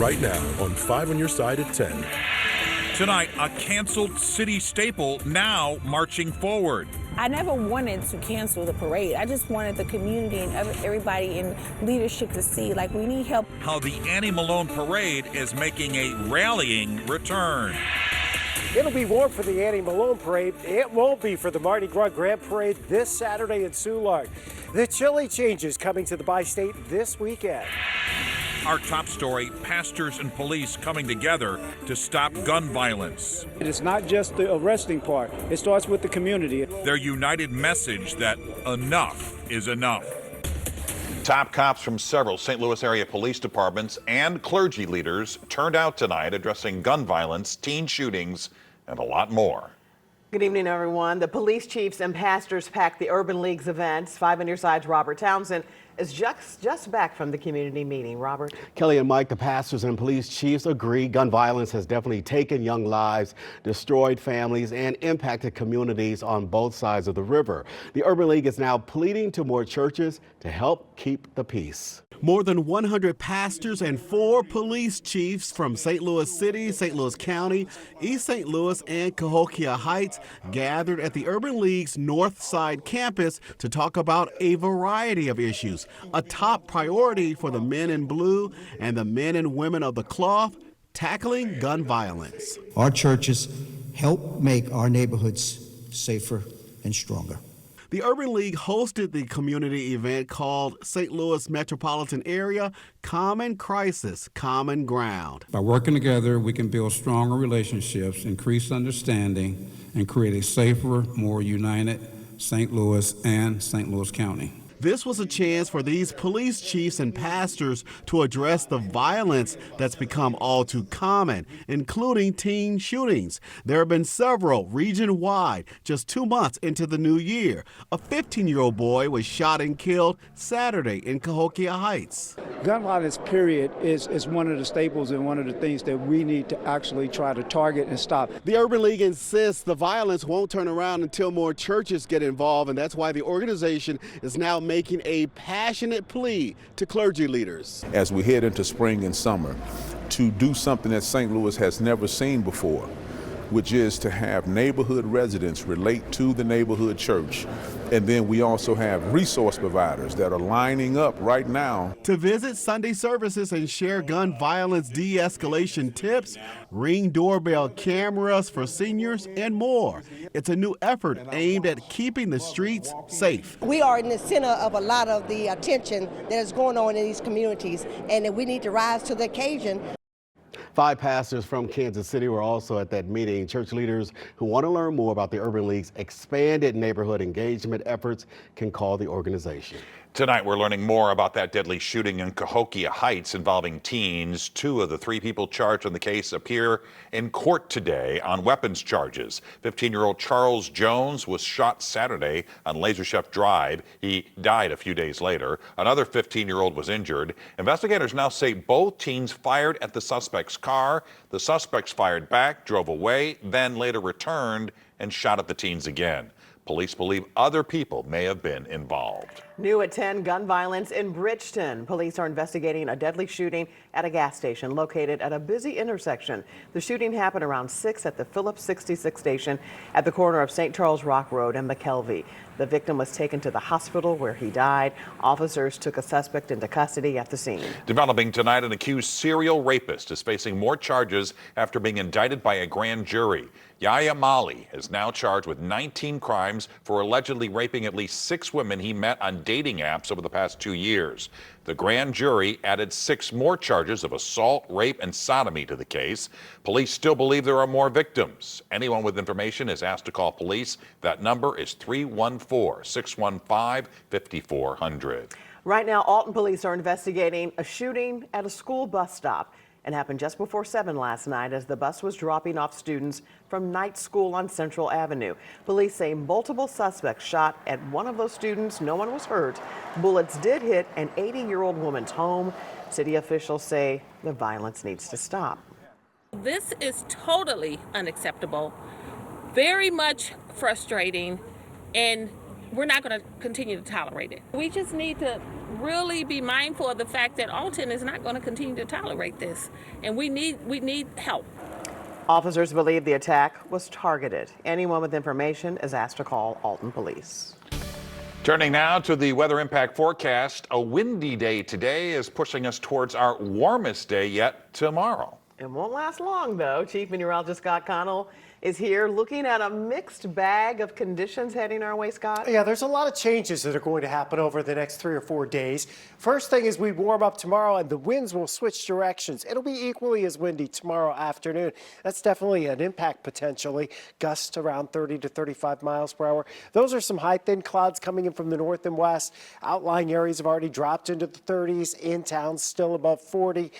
right now on 5 on Your Side at 10. Tonight, a canceled city staple now marching forward. I never wanted to cancel the parade. I just wanted the community and everybody in leadership to see, like, we need help. How the Annie Malone Parade is making a rallying return. It'll be warm for the Annie Malone Parade. It won't be for the Mardi Gras Grand Parade this Saturday in Soulard. The chilly changes coming to the bi-state this weekend. Our top story, pastors and police coming together to stop gun violence. It's not just the arresting part. It starts with the community. Their united message that enough is enough. Top cops from several St. Louis area police departments and clergy leaders turned out tonight addressing gun violence, teen shootings, and a lot more. Good evening, everyone. The police chiefs and pastors packed the Urban League's events. 5 on Your Side's Robert Townsend is just back from the community meeting. Robert? Kelly and Mike, the pastors and police chiefs agree gun violence has definitely taken young lives, destroyed families, and impacted communities on both sides of the river. The Urban League is now pleading to more churches to help keep the peace. More than 100 pastors and 4 police chiefs from St. Louis City, St. Louis County, East St. Louis, and Cahokia Heights gathered at the Urban League's North Side campus to talk about a variety of issues. A top priority for the men in blue and the men and women of the cloth, tackling gun violence. Our churches help make our neighborhoods safer and stronger. The Urban League hosted the community event called St. Louis Metropolitan Area Common Crisis, Common Ground. By working together, we can build stronger relationships, increase understanding, and create a safer, more united St. Louis and St. Louis County. This was a chance for these police chiefs and pastors to address the violence that's become all too common, including teen shootings. There have been several region-wide just 2 months into the new year. A 15-year-old boy was shot and killed Saturday in Cahokia Heights. Gun violence, period, is one of the staples and one of the things that we need to actually try to target and stop. The Urban League insists the violence won't turn around until more churches get involved, and that's why the organization is now making a passionate plea to clergy leaders. As we head into spring and summer, to do something that St. Louis has never seen before, which is to have neighborhood residents relate to the neighborhood church. And then we also have resource providers that are lining up right now to visit Sunday services and share gun violence de-escalation tips, ring doorbell cameras for seniors, and more. It's a new effort aimed at keeping the streets safe. We are in the center of a lot of the attention that is going on in these communities, and we need to rise to the occasion. 5 pastors from Kansas City were also at that meeting. Church leaders who want to learn more about the Urban League's expanded neighborhood engagement efforts can call the organization. Tonight, we're learning more about that deadly shooting in Cahokia Heights involving teens. 2 of the 3 people charged in the case appear in court today on weapons charges. 15-year-old Charles Jones was shot Saturday on Laser Chef Drive. He died a few days later. Another 15-year-old was injured. Investigators now say both teens fired at the suspect's car. The suspects fired back, drove away, then later returned and shot at the teens again. Police believe other people may have been involved. New at 10, gun violence in Bridgeton. Police are investigating a deadly shooting at a gas station located at a busy intersection. The shooting happened around 6 at the Phillips 66 station at the corner of St. Charles Rock Road and McKelvey. The victim was taken to the hospital where he died. Officers took a suspect into custody at the scene. Developing tonight, an accused serial rapist is facing more charges after being indicted by a grand jury. Yahya Mali is now charged with 19 crimes for allegedly raping at least 6 women he met on dating apps over the past 2 years. The grand jury added 6 more charges of assault, rape, and sodomy to the case. Police still believe there are more victims. Anyone with information is asked to call police. That number is 314-615-5400. Right now, Alton police are investigating a shooting at a school bus stop. It happened just before 7 last night as the bus was dropping off students from night school on Central Avenue. Police say multiple suspects shot at one of those students. No one was hurt. Bullets did hit an 80-year-old woman's home. City officials say the violence needs to stop. This is totally unacceptable, very much frustrating, and we're not going to continue to tolerate it. We just need to really be mindful of the fact that Alton is not going to continue to tolerate this, and we need help. Officers believe the attack was targeted. Anyone with information is asked to call Alton Police. Turning now to the weather impact forecast. A windy day today is pushing us towards our warmest day yet tomorrow. It won't last long, though. Chief Meteorologist Scott Connell is here looking at a mixed bag of conditions heading our way, Scott. Yeah, there's a lot of changes that are going to happen over the next 3 or 4 days. First thing is we warm up tomorrow and the winds will switch directions. It'll be equally as windy tomorrow afternoon. That's definitely an impact potentially. Gusts around 30 to 35 miles per hour. Those are some high thin clouds coming in from the north and west. Outlying areas have already dropped into the 30s. In town still above 40.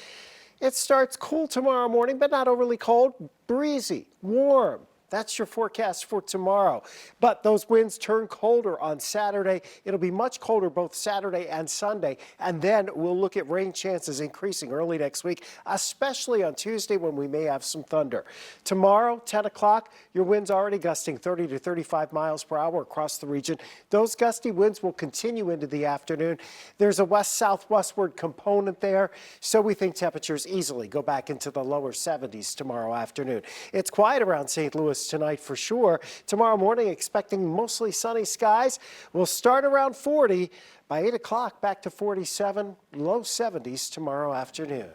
It starts cool tomorrow morning, but not overly cold. Breezy, warm. That's your forecast for tomorrow. But those winds turn colder on Saturday. It'll be much colder both Saturday and Sunday. And then we'll look at rain chances increasing early next week, especially on Tuesday when we may have some thunder. Tomorrow, 10 o'clock, your winds already gusting 30 to 35 miles per hour across the region. Those gusty winds will continue into the afternoon. There's a west-southwestward component there, so we think temperatures easily go back into the lower 70s tomorrow afternoon. It's quiet around St. Louis tonight for sure. Tomorrow morning, expecting mostly sunny skies. We'll start around 40. By 8 o'clock, back to 47, low 70s tomorrow afternoon.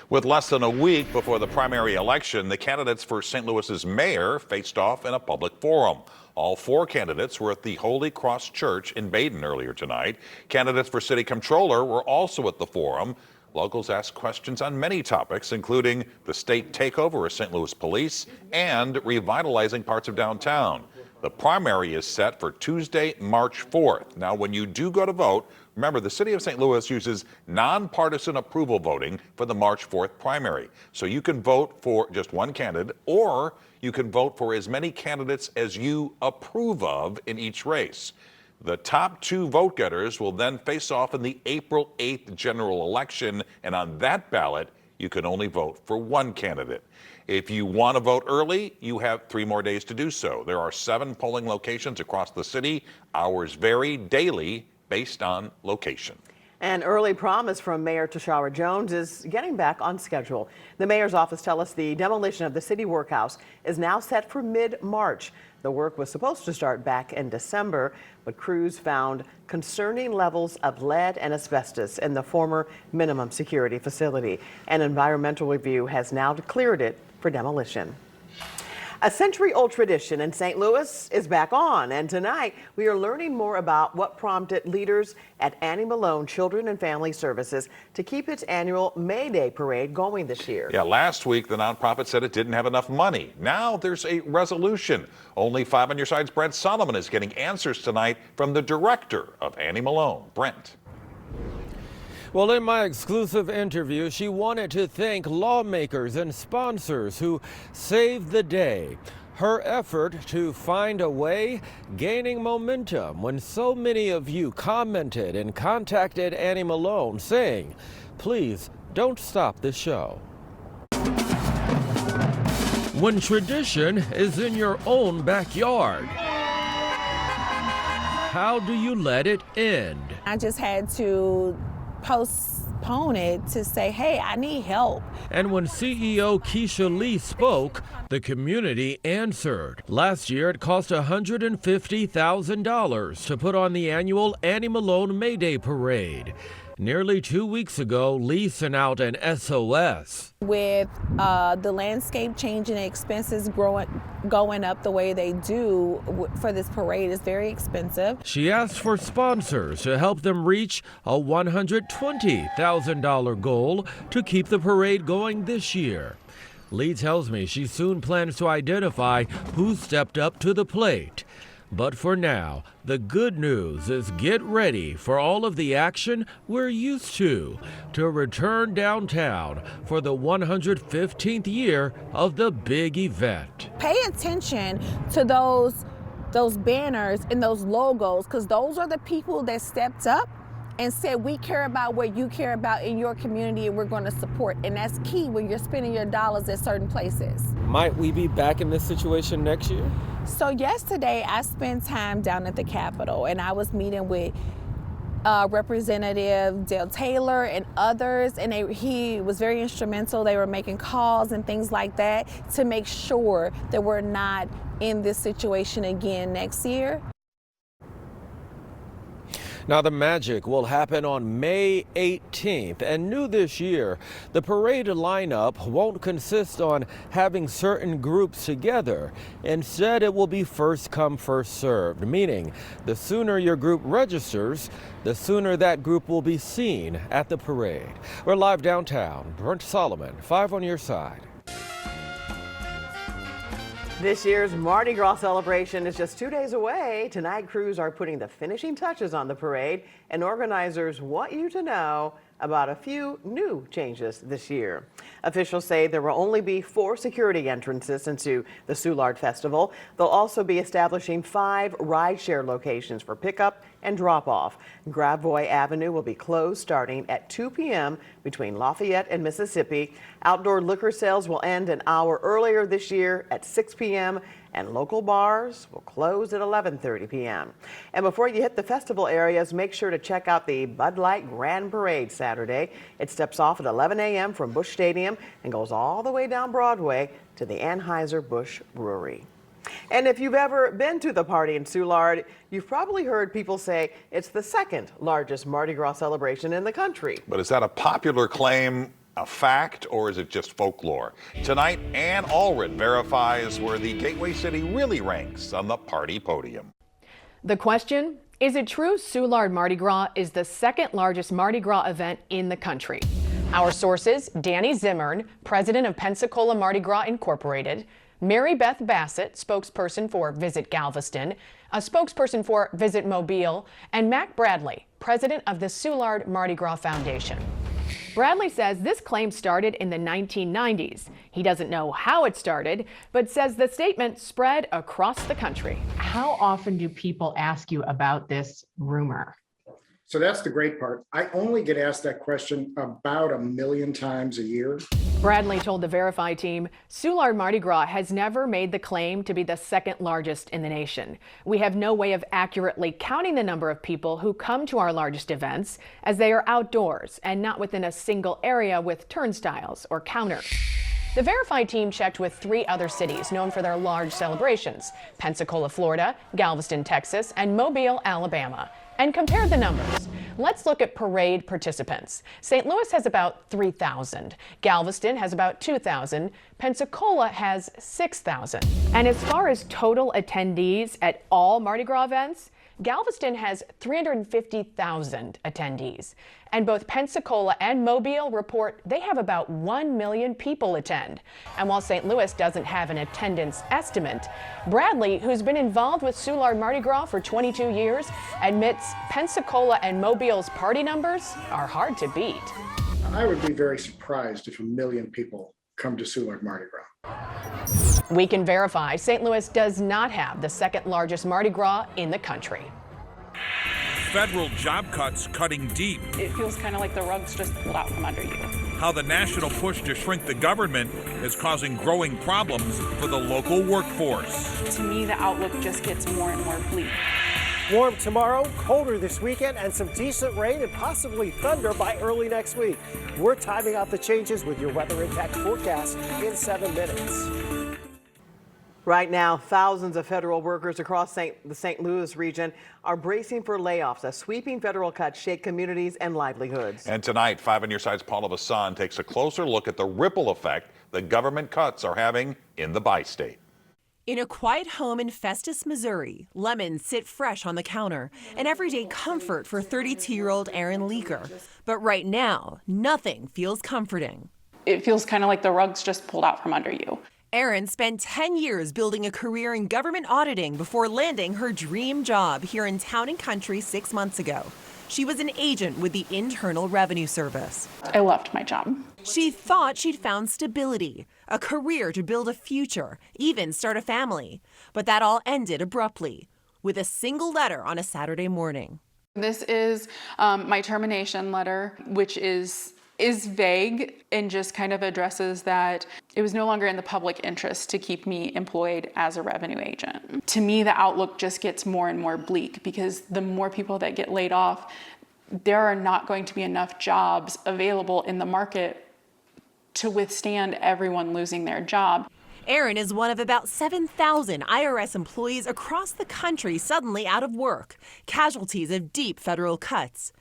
With less than a week before the primary election, the candidates for St. Louis's mayor faced off in a public forum. All 4 candidates were at the Holy Cross Church in Baden earlier tonight. Candidates for city controller were also at the forum. Locals asked questions on many topics, including the state takeover of St. Louis police and revitalizing parts of downtown. The primary is set for Tuesday, March 4th. Now, when you do go to vote, remember the city of St. Louis uses nonpartisan approval voting for the March 4th primary. So you can vote for just one candidate, or you can vote for as many candidates as you approve of in each race. The top 2 vote getters will then face off in the April 8th general election, and on that ballot, you can only vote for one candidate. If you want to vote early, you have 3 more days to do so. There are 7 polling locations across the city. Hours vary daily based on location. An early promise from Mayor Tashara Jones is getting back on schedule. The mayor's office tells us the demolition of the city workhouse is now set for mid-March. The work was supposed to start back in December, but crews found concerning levels of lead and asbestos in the former minimum security facility. An environmental review has now cleared it for demolition. A century-old tradition in St. Louis is back on, and tonight we are learning more about what prompted leaders at Annie Malone Children and Family Services to keep its annual May Day parade going this year. Yeah, last week the nonprofit said it didn't have enough money. Now there's a resolution. Only 5 on your side's Brent Solomon is getting answers tonight from the director of Annie Malone, Brent. Well, in my exclusive interview, she wanted to thank lawmakers and sponsors who saved the day. Her effort to find a way gaining momentum when so many of you commented and contacted Annie Malone saying, please don't stop the show. When tradition is in your own backyard, how do you let it end? I just had to postpone it to say, hey, I need help. And when CEO Keisha Lee spoke, the community answered. Last year, it cost $150,000 to put on the annual Annie Malone May Day Parade. Nearly 2 weeks ago, Lee sent out an SOS. With the landscape changing, expenses going up the way they do for this parade is very expensive. She asked for sponsors to help them reach a $120,000 goal to keep the parade going this year. Lee tells me she soon plans to identify who stepped up to the plate. But for now, the good news is get ready for all of the action we're used to return downtown for the 115th year of the big event. Pay attention to those banners and those logos, because those are the people that stepped up and said, we care about what you care about in your community and we're going to support. And that's key when you're spending your dollars at certain places. Might we be back in this situation next year? So yesterday I spent time down at the Capitol and I was meeting with Representative Dale Taylor and others, and he was very instrumental. They were making calls and things like that to make sure that we're not in this situation again next year. Now, the magic will happen on May 18th, and new this year, the parade lineup won't consist on having certain groups together. Instead, it will be first come, first served, meaning the sooner your group registers, the sooner that group will be seen at the parade. We're live downtown. Brent Solomon, 5 on your side. This year's Mardi Gras celebration is just 2 days away. Tonight, crews are putting the finishing touches on the parade, and organizers want you to know about a few new changes this year. Officials say there will only be 4 security entrances into the Soulard Festival. They'll also be establishing 5 rideshare locations for pickup and drop-off. Gravois Avenue will be closed starting at 2 p.m. between Lafayette and Mississippi. Outdoor liquor sales will end an hour earlier this year at 6 p.m. and local bars will close at 11:30 p.m. And before you hit the festival areas, make sure to check out the Bud Light Grand Parade Saturday. It steps off at 11 a.m. from Busch Stadium and goes all the way down Broadway to the Anheuser-Busch Brewery. And if you've ever been to the party in Soulard, you've probably heard people say it's the second largest Mardi Gras celebration in the country. But is that a popular claim, a fact, or is it just folklore? Tonight, Ann Allred verifies where the Gateway City really ranks on the party podium. The question, is it true Soulard Mardi Gras is the second largest Mardi Gras event in the country? Our sources, Danny Zimmern, president of Pensacola Mardi Gras Incorporated, Mary Beth Bassett, spokesperson for Visit Galveston, a spokesperson for Visit Mobile, and Mac Bradley, president of the Soulard Mardi Gras Foundation. Bradley says this claim started in the 1990s. He doesn't know how it started, but says the statement spread across the country. How often do people ask you about this rumor? So that's the great part. I only get asked that question about 1 million times a year. Bradley told the Verify team, Soulard Mardi Gras has never made the claim to be the second largest in the nation. We have no way of accurately counting the number of people who come to our largest events, as they are outdoors and not within a single area with turnstiles or counters. The Verify team checked with 3 other cities known for their large celebrations, Pensacola, Florida, Galveston, Texas, and Mobile, Alabama, and compared the numbers. Let's look at parade participants. St. Louis has about 3,000. Galveston has about 2,000. Pensacola has 6,000. And as far as total attendees at all Mardi Gras events, Galveston has 350,000 attendees. And both Pensacola and Mobile report they have about 1 million people attend. And while St. Louis doesn't have an attendance estimate, Bradley, who's been involved with Soulard Mardi Gras for 22 years, admits Pensacola and Mobile's party numbers are hard to beat. I would be very surprised if 1 million people come to Soulard Mardi Gras. We can verify St. Louis does not have the second largest Mardi Gras in the country. Federal job cuts cutting deep. It feels kind of like the rug's just pulled out from under you. How the national push to shrink the government is causing growing problems for the local workforce. To me, the outlook just gets more and more bleak. Warm tomorrow, colder this weekend, and some decent rain and possibly thunder by early next week. We're timing out the changes with your weather impact forecast in 7 minutes. Right now, thousands of federal workers across the St. Louis region are bracing for layoffs as sweeping federal cuts shake communities and livelihoods. And tonight, 5 on your side's Paula Vassan takes a closer look at the ripple effect the government cuts are having in the bi-state. In a quiet home in Festus, Missouri, lemons sit fresh on the counter, an everyday comfort for 32-year-old Erin Leaker. But right now, nothing feels comforting. It feels kind of like the rug's just pulled out from under you. Erin spent 10 years building a career in government auditing before landing her dream job here in Town and Country 6 months ago. She was an agent with the Internal Revenue Service. I loved my job. She thought she'd found stability, a career to build a future, even start a family. But that all ended abruptly with a single letter on a Saturday morning. This is my termination letter, which is vague and just kind of addresses that it was no longer in the public interest to keep me employed as a revenue agent. To me, the outlook just gets more and more bleak because the more people that get laid off, there are not going to be enough jobs available in the market to withstand everyone losing their job. Aaron is one of about 7,000 IRS employees across the country suddenly out of work, casualties of deep federal cuts.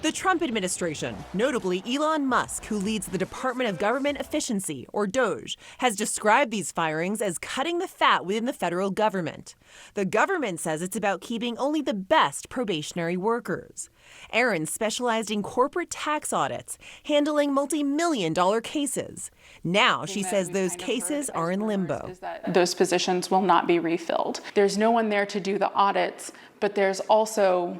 The Trump administration, notably Elon Musk, who leads the Department of Government Efficiency, or DOGE, has described these firings as cutting the fat within the federal government. The government says it's about keeping only the best probationary workers. Aaron specialized in corporate tax audits, handling multi-million-dollar cases. Now she says those cases are in limbo. Those positions will not be refilled. There's no one there to do the audits, but there's also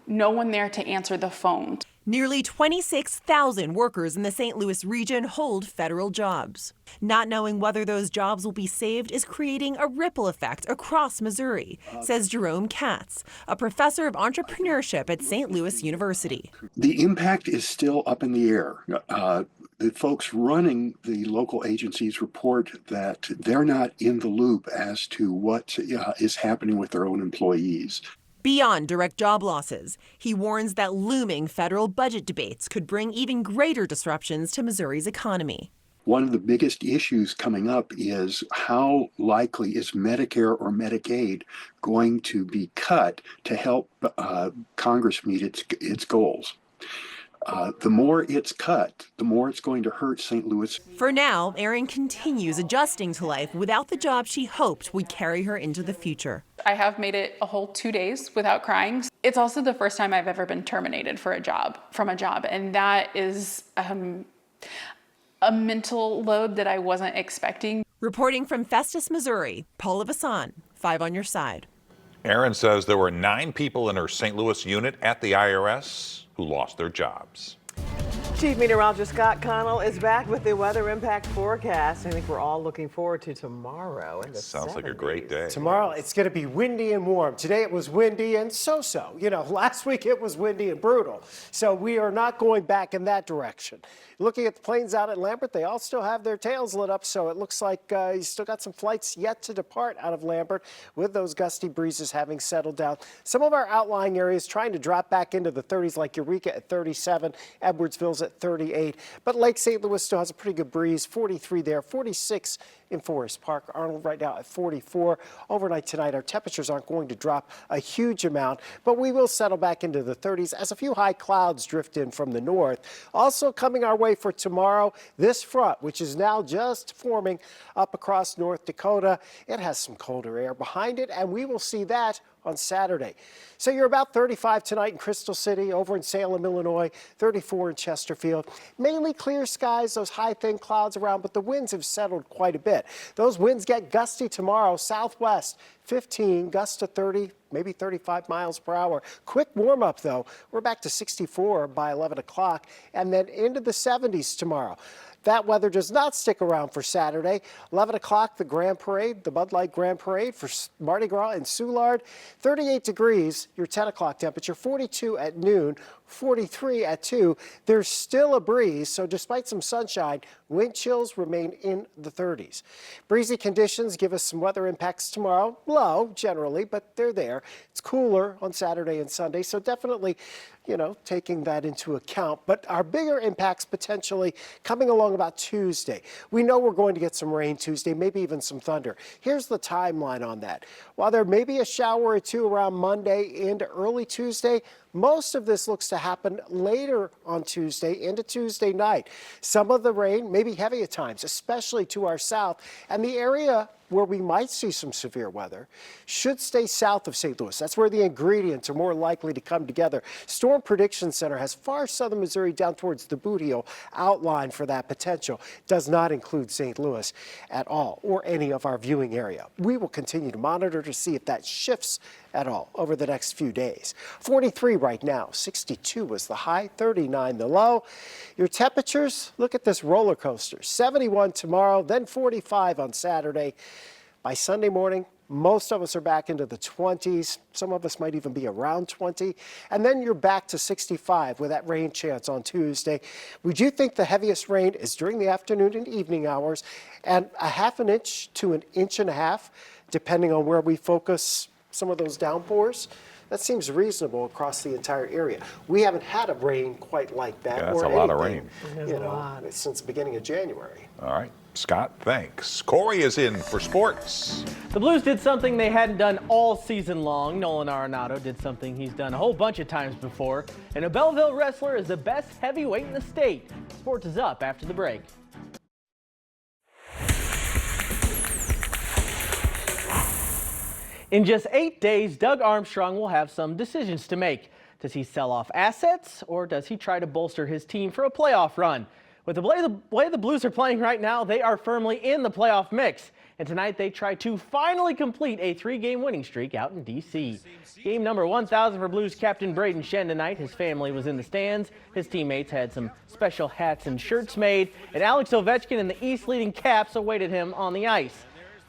no one there to answer the phone. Nearly 26,000 workers in the St. Louis region hold federal jobs. Not knowing whether those jobs will be saved is creating a ripple effect across Missouri, says Jerome Katz, a professor of entrepreneurship at St. Louis University. The impact is still up in the air. The folks running the local agencies report that they're not in the loop as to what is happening with their own employees. Beyond direct job losses, he warns that looming federal budget debates could bring even greater disruptions to Missouri's economy. One of the biggest issues coming up is how likely is Medicare or Medicaid going to be cut to help Congress meet its goals. The more it's cut, the more it's going to hurt St. Louis. For now, Erin continues adjusting to life without the job she hoped would carry her into the future. I have made it a whole 2 days without crying. It's also the first time I've ever been terminated from a job, and that is a mental load that I wasn't expecting. Reporting from Festus, Missouri, Paula Vassan, 5 on your side. Erin says there were 9 people in her St. Louis unit at the IRS who lost their jobs. Chief Meteorologist Scott Connell is back with the weather impact forecast. I think we're all looking forward to tomorrow. In the Sounds 70s. like a great day. Tomorrow it's going to be windy and warm. Today it was windy and so-so. You know, last week it was windy and brutal. So we are not going back in that direction. Looking at the planes out at Lambert, they all still have their tails lit up, so it looks like you still got some flights yet to depart out of Lambert with those gusty breezes having settled down. Some of our outlying areas trying to drop back into the 30s, like Eureka at 37, Edwardsville's at 38, but Lake St. Louis still has a pretty good breeze, 43 there, 46 in Forest Park. Arnold right now at 44. Overnight tonight, our temperatures aren't going to drop a huge amount, but we will settle back into the 30s as a few high clouds drift in from the north. Also coming our way for tomorrow, this front, which is now just forming up across North Dakota. It has some colder air behind it, and we will see that on Saturday. So you're about 35 tonight in Crystal City, over in Salem, Illinois, 34 in Chesterfield. Mainly clear skies, those high thin clouds around, but the winds have settled quite a bit. Those winds get gusty tomorrow, southwest 15, gusts to 30, maybe 35 miles per hour. Quick warm up though. We're back to 64 by 11 o'clock and then into the 70s tomorrow. That weather does not stick around for Saturday. 11 o'clock, the Grand Parade, the Bud Light Grand Parade for Mardi Gras in Soulard. 38 degrees, your 10 o'clock temperature, 42 at noon, 43 at 2. There's still a breeze, so despite some sunshine, wind chills remain in the 30s. Breezy conditions give us some weather impacts tomorrow. Low, generally, but they're there. It's cooler on Saturday and Sunday, so definitely, you know, taking that into account. But our bigger impacts potentially coming along about Tuesday. We know we're going to get some rain Tuesday, maybe even some thunder. Here's the timeline on that. While there may be a shower or two around Monday into early Tuesday, most of this looks to happen later on Tuesday into Tuesday night. Some of the rain may be heavy at times, especially to our south, and the area where we might see some severe weather should stay south of St. Louis. That's where the ingredients are more likely to come together. Storm Prediction Center has far southern Missouri down towards the Boot Heel outlined for that potential. Does not include St. Louis at all or any of our viewing area. We will continue to monitor to see if that shifts at all over the next few days. 43 right now, 62 was the high, 39 the low. Your temperatures, look at this roller coaster. 71 tomorrow, then 45 on Saturday. By Sunday morning, Most of us are back into the 20s. Some of us might even be around 20. And then you're back to 65 with that rain chance on Tuesday. We do think the heaviest rain is during the afternoon and evening hours, and a half an inch to an inch and a half, depending on where we focus some of those downpours. That seems reasonable across the entire area. We haven't had a rain quite like that. Yeah, that's or a lot of anything, rain. since the beginning of January. All right, Scott, thanks. Corey is in for sports. The Blues did something they hadn't done all season long. Nolan Arenado did something he's done a whole bunch of times before. And a Belleville wrestler is the best heavyweight in the state. Sports is up after the break. In just 8 days, Doug Armstrong will have some decisions to make. Does he sell off assets, or does he try to bolster his team for a playoff run? With the way the Blues are playing right now, they are firmly in the playoff mix. And tonight they try to finally complete a 3-game winning streak out in D.C. Game number 1,000 for Blues captain Braden Shen tonight. His family was in the stands. His teammates had some special hats and shirts made. And Alex Ovechkin and the East leading Caps awaited him on the ice.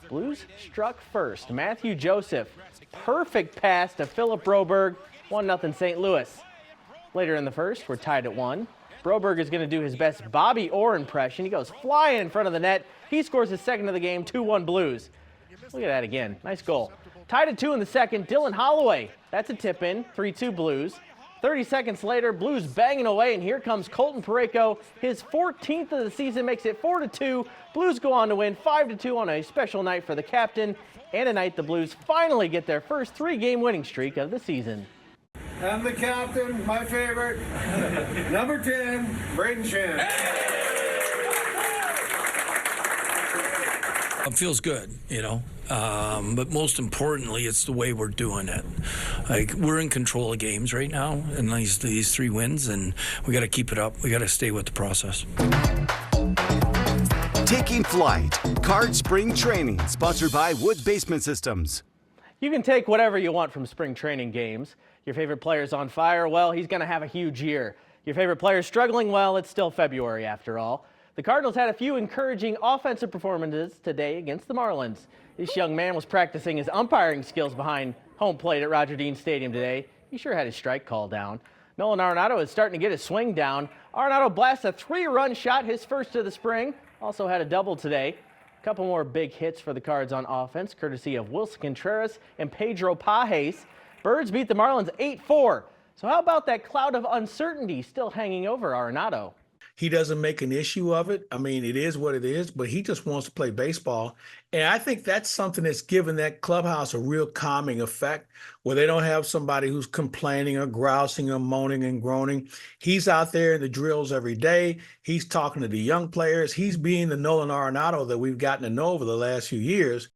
Blues struck first. Matthew Joseph, perfect pass to Philip Broberg, 1-0 St. Louis. Later in the first, we're tied at 1. Broberg is going to do his best Bobby Orr impression. He goes flying in front of the net. He scores his second of the game, 2-1 Blues. Look at that again. Nice goal. Tied at 2 in the second, Dylan Holloway. That's a tip in, 3-2 Blues. 30 seconds later, Blues banging away, and here comes Colton Parayko. His 14th of the season makes it 4-2. Blues go on to win 5-2 on a special night for the captain, and a night the Blues finally get their first 3-game winning streak of the season. And the captain, my favorite, number 10, Braden Shen. It feels good, but most importantly, it's the way we're doing it. Like, we're in control of games right now, and these 3 wins, and we got to keep it up. We got to stay with the process. Taking flight, Card Spring Training, sponsored by Wood Basement Systems. You can take whatever you want from spring training games. Your favorite player's on fire, well, he's going to have a huge year. Your favorite player's struggling, well, it's still February after all. The Cardinals had a few encouraging offensive performances today against the Marlins. This young man was practicing his umpiring skills behind home plate at Roger Dean Stadium today. He sure had his strike call down. Nolan Arenado is starting to get his swing down. Arenado blasts a 3-run shot, his first of the spring. Also had a double today. A couple more big hits for the Cards on offense, courtesy of Wilson Contreras and Pedro Pajes. Birds beat the Marlins 8-4. So how about that cloud of uncertainty still hanging over Arenado? He doesn't make an issue of it. I mean, it is what it is, but he just wants to play baseball. And I think that's something that's given that clubhouse a real calming effect, where they don't have somebody who's complaining or grousing or moaning and groaning. He's out there in the drills every day. He's talking to the young players. He's being the Nolan Arenado that we've gotten to know over the last few years.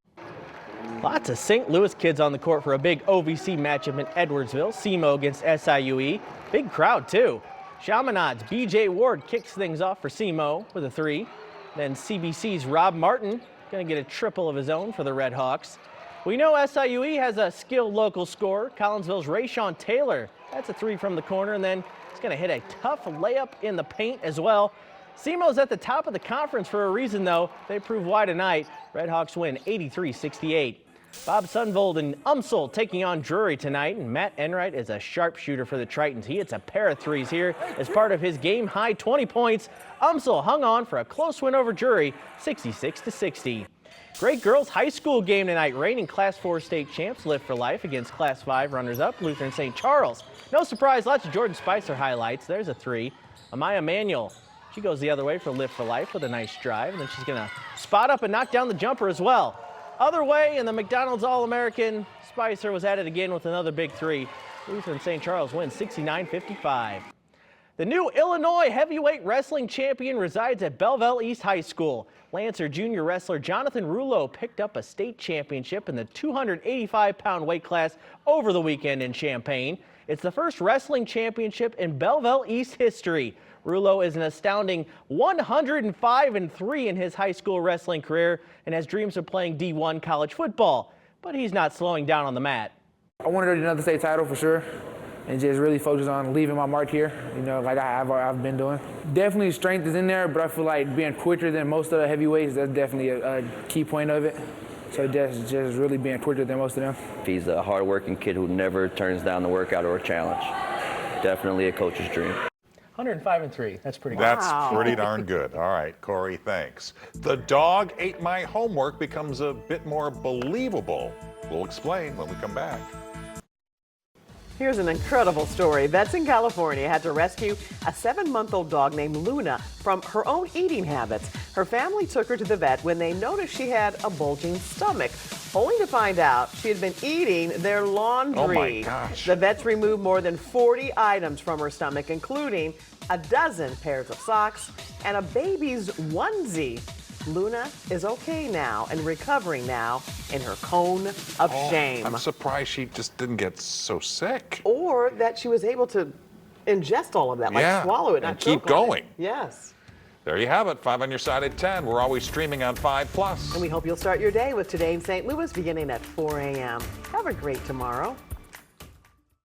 Lots of St. Louis kids on the court for a big OVC matchup in Edwardsville. SEMO against SIUE. Big crowd, too. Chaminade's B.J. Ward kicks things off for SEMO with a 3. Then CBC's Rob Martin going to get a triple of his own for the Red Hawks. We know SIUE has a skilled local scorer, Collinsville's Rayshawn Taylor. That's a 3 from the corner, and then he's going to hit a tough layup in the paint as well. SEMO's at the top of the conference for a reason, though. They prove why tonight. Red Hawks win 83-68. Bob Sunvold and Umsel taking on Drury tonight, and Matt Enright is a sharpshooter for the Tritons. He hits a pair of 3s here as part of his game-high 20 points. Umsel hung on for a close win over Drury, 66-60. Great girls high school game tonight. Reigning Class 4 state champs Live for Life against Class 5 runners-up Lutheran St. Charles. No surprise, lots of Jordan Spicer highlights. There's a 3. Amaya Manuel, she goes the other way for Live for Life with a nice drive, and then she's going to spot up and knock down the jumper as well. Other way, in the McDonald's All-American, Spicer was at it again with another big 3. Lutheran St. Charles wins 69-55. The new Illinois heavyweight wrestling champion resides at Belleville East High School. Lancer junior wrestler Jonathan Rouleau picked up a state championship in the 285-pound weight class over the weekend in Champaign. It's the first wrestling championship in Belleville East history. Rouleau is an astounding 105-3 in his high school wrestling career and has dreams of playing D1 college football, but he's not slowing down on the mat. I wanted another state title for sure, and just really focus on leaving my mark here, like I've been doing. Definitely strength is in there, but I feel like being quicker than most of the heavyweights, that's definitely a key point of it. So just really being quicker than most of them. He's a hardworking kid who never turns down the workout or a challenge. Definitely a coach's dream. 105-3. That's pretty good. That's pretty darn good. All right, Corey, thanks. The dog ate my homework becomes a bit more believable. We'll explain when we come back. Here's an incredible story. Vets in California had to rescue a 7-month-old dog named Luna from her own eating habits. Her family took her to the vet when they noticed she had a bulging stomach, only to find out she had been eating their laundry. Oh my gosh. The vets removed more than 40 items from her stomach, including a dozen pairs of socks and a baby's onesie. Luna is okay now and recovering now in her cone of shame. I'm surprised she just didn't get so sick. Or that she was able to ingest all of that, like swallow it, and not choke keep going. on it. Yes. There you have it. 5 on your side at 10. We're always streaming on 5+. And we hope you'll start your day with Today in St. Louis beginning at 4 a.m. Have a great tomorrow.